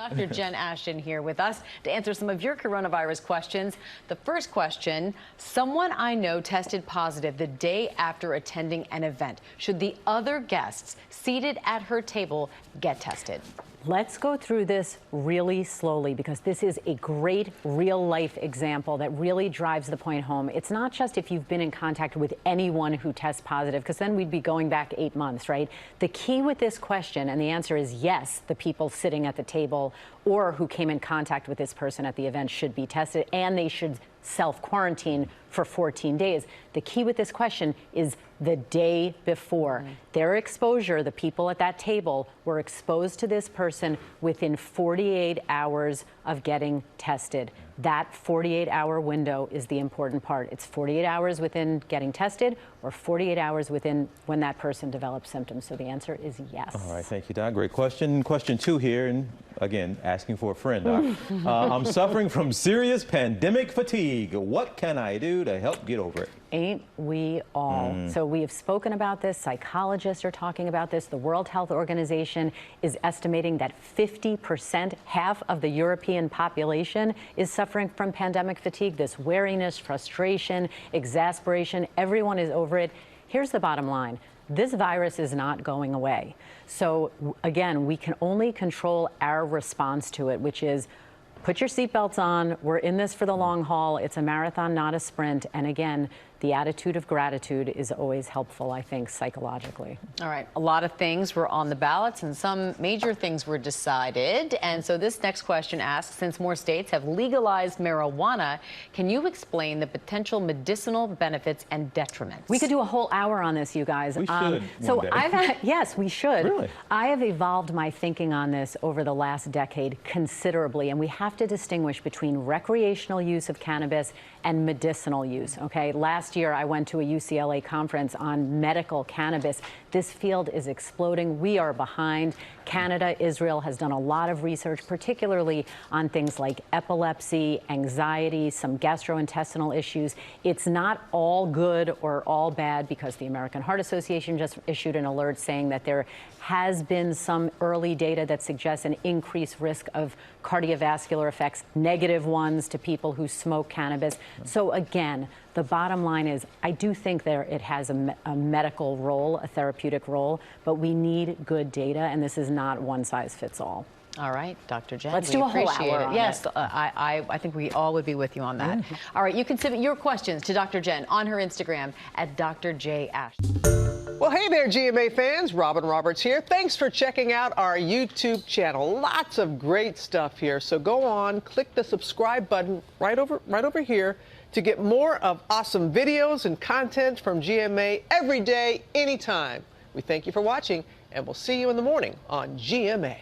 Dr. Jen Ashton here with us to answer some of your coronavirus questions. The first question, someone I know tested positive the day after attending an event. Should the other guests seated at her table get tested? Let's go through this really slowly because this is a great real-life example that really drives the point home. It's not just if you've been in contact with anyone who tests positive, because then we'd be going back 8 months, right? The key with this question, and the answer is yes, the people sitting at the table or who came in contact with this person at the event should be tested, and they should self-quarantine for 14 days. The key with this question is the day before. Their exposure, the people at that table, were exposed to this person within 48 hours of getting tested. That 48-hour window is the important part. It's 48 hours within getting tested or 48 hours within when that person develops symptoms. So the answer is yes. All right, thank you, Doc. Great question. Question 2 here, and again, asking for a friend, Doc. I'm suffering from serious pandemic fatigue. What can I do to help get over it? Ain't we all? So we have spoken about this. Psychologists are talking about this. The World Health Organization is estimating that 50%, half of the European population, is suffering from pandemic fatigue. This weariness, frustration, exasperation, everyone is over it. Here's the bottom line. This virus is not going away. So again, we can only control our response to it, which is put your seatbelts on. We're in this for the long haul. It's a marathon, not a sprint. And again, the attitude of gratitude is always helpful, I think, psychologically. All right. A lot of things were on the ballots and some major things were decided. And so this next question asks, since more states have legalized marijuana, can you explain the potential medicinal benefits and detriments? We could do a whole hour on this, you guys. We should. So yes, we should. Really? I have evolved my thinking on this over the last decade considerably, and we have to distinguish between recreational use of cannabis and medicinal use, okay? Last year, I went to a UCLA conference on medical cannabis. This field is exploding. We are behind. Canada, Israel has done a lot of research, particularly on things like epilepsy, anxiety, some gastrointestinal issues. It's not all good or all bad because the American Heart Association just issued an alert saying that there has been some early data that suggests an increased risk of cardiovascular effects, negative ones to people who smoke cannabis. So again, the bottom line is I do think it has a medical role, a therapeutic role, but we need good data, and this is not one size fits all. All right, Dr. Jen. Let's do a whole hour on Yes, it. I think we all would be with you on that. All right, you can submit your questions to Dr. Jen on her Instagram at Dr. J. Ashton. Well, hey there, GMA fans. Robin Roberts here. Thanks for checking out our YouTube channel. Lots of great stuff here. So go on, click the subscribe button right over here to get more of awesome videos and content from GMA every day, anytime. We thank you for watching, and we'll see you in the morning on GMA.